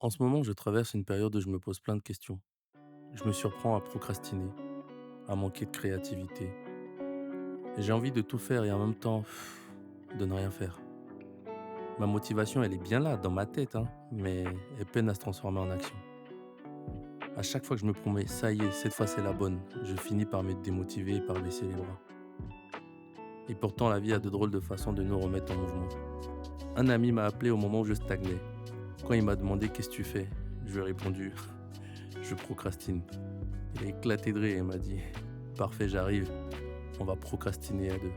En ce moment, je traverse une période où je me pose plein de questions. Je me surprends à procrastiner, à manquer de créativité. Et j'ai envie de tout faire et en même temps, de ne rien faire. Ma motivation, elle est bien là, dans ma tête, hein, mais elle peine à se transformer en action. À chaque fois que je me promets, ça y est, cette fois c'est la bonne, je finis par me démotiver et par baisser les bras. Et pourtant, la vie a de drôles de façons de nous remettre en mouvement. Un ami m'a appelé au moment où je stagnais. Quand il m'a demandé qu'est-ce que tu fais, je lui ai répondu, je procrastine. Il a éclaté de rire et m'a dit parfait, j'arrive, on va procrastiner à deux.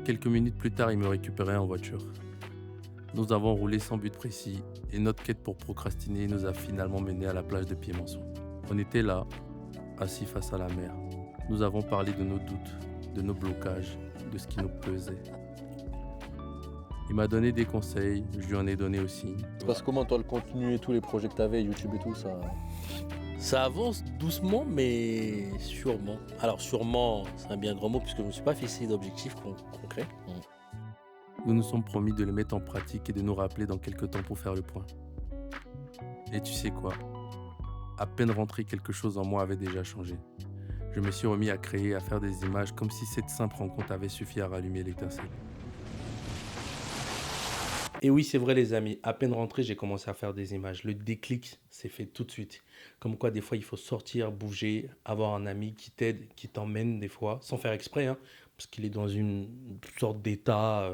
Quelques minutes plus tard, il me récupérait en voiture. Nous avons roulé sans but précis et notre quête pour procrastiner nous a finalement menés à la plage de Piémonçon. On était là, assis face à la mer. Nous avons parlé de nos doutes, de nos blocages, de ce qui nous pesait. Il m'a donné des conseils, je lui en ai donné aussi. Parce que comment toi le contenu et tous les projets que tu avais, YouTube et tout, ça. Ça avance doucement, mais sûrement. Alors sûrement, c'est un bien grand mot puisque je ne me suis pas fixé d'objectifs concrets. Nous nous sommes promis de les mettre en pratique et de nous rappeler dans quelques temps pour faire le point. Et tu sais quoi? À peine rentré, quelque chose en moi avait déjà changé. Je me suis remis à créer, à faire des images comme si cette simple rencontre avait suffi à rallumer l'étincelle. Et oui, c'est vrai les amis, à peine rentré, j'ai commencé à faire des images. Le déclic s'est fait tout de suite. Comme quoi, des fois, il faut sortir, bouger, avoir un ami qui t'aide, qui t'emmène des fois, sans faire exprès, hein, parce qu'il est dans une sorte d'état,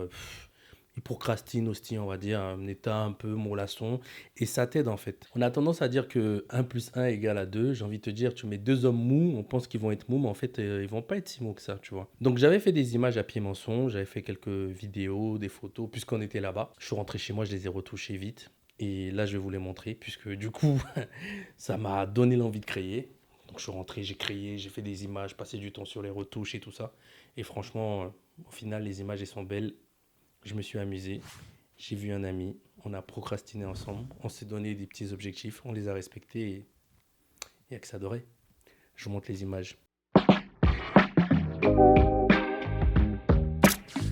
il procrastine aussi, on va dire, un état un peu mollasson, et ça t'aide en fait. On a tendance à dire que 1 + 1 égale 2. J'ai envie de te dire, tu mets deux hommes mous, on pense qu'ils vont être mous, mais en fait, ils vont pas être si mous que ça, tu vois. Donc j'avais fait des images à Pied-Mensonge, j'avais fait quelques vidéos, des photos, puisqu'on était là-bas. Je suis rentré chez moi, je les ai retouchées vite. Et là, je vais vous les montrer, puisque du coup, ça m'a donné l'envie de créer. Donc je suis rentré, j'ai créé, j'ai fait des images, passé du temps sur les retouches et tout ça. Et franchement, au final, les images, elles sont belles. Je me suis amusé. J'ai vu un ami. On a procrastiné ensemble. On s'est donné des petits objectifs. On les a respectés et il n'y a que ça doré. Je vous montre les images.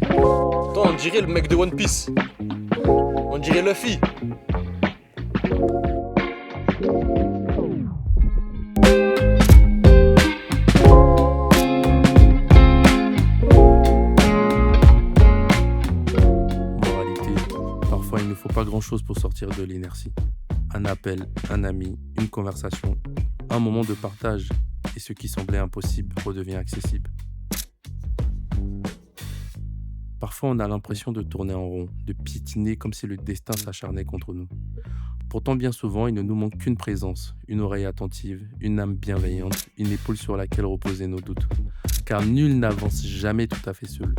Toi, on dirait le mec de One Piece. On dirait Luffy. Moralité, parfois il ne faut pas grand-chose pour sortir de l'inertie. Un appel, un ami, une conversation, un moment de partage et ce qui semblait impossible redevient accessible. Parfois on a l'impression de tourner en rond, de piétiner comme si le destin s'acharnait contre nous. Pourtant bien souvent il ne nous manque qu'une présence, une oreille attentive, une âme bienveillante, une épaule sur laquelle reposer nos doutes. Car nul n'avance jamais tout à fait seul.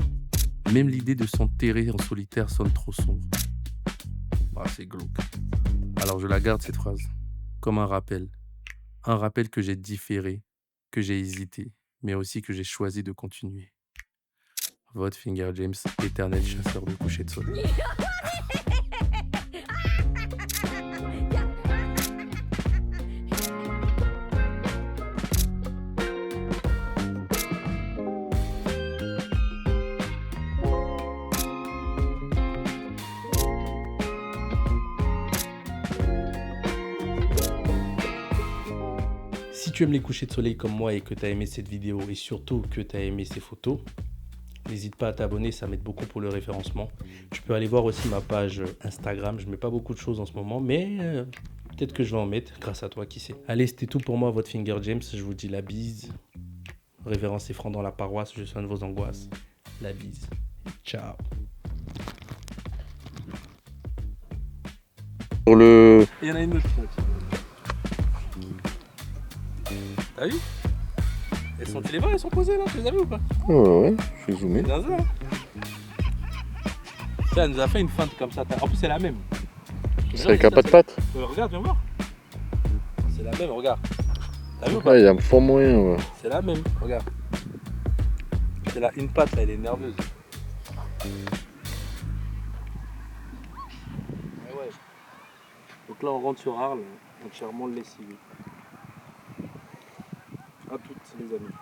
Même l'idée de s'enterrer en solitaire sonne trop sombre. Ah, c'est glauque. Alors je la garde cette phrase, comme un rappel. Un rappel que j'ai différé, que j'ai hésité, mais aussi que j'ai choisi de continuer. Votre Finger James, éternel chasseur de coucher de soleil. Si tu aimes les couchers de soleil comme moi et que tu as aimé cette vidéo et surtout que tu as aimé ces photos, n'hésite pas à t'abonner, ça m'aide beaucoup pour le référencement. Tu peux aller voir aussi ma page Instagram, je mets pas beaucoup de choses en ce moment, mais peut-être que je vais en mettre grâce à toi, qui sait. Allez, c'était tout pour moi, votre Finger James, je vous dis la bise. Révérence et franc dans la paroisse, je soigne vos angoisses. La bise. Ciao. Pour le. Il y en a une autre. T'as vu? Elles sont les mains, elles sont posées là, tu les as vues ou pas? Ouais, je suis zoomé. Bien ça. Ça, elle nous a fait une feinte comme ça. En plus, c'est la même. C'est avec un pas de patte. Regarde, viens voir. C'est la même, regarde. T'as vu ou pas? Ouais, il y a un fort moyen, ouais. C'est la même, regarde. C'est là, une patte là, elle est nerveuse. Ah ouais. Donc là, on rentre sur Arles, entièrement lessivé. À toutes, les amis.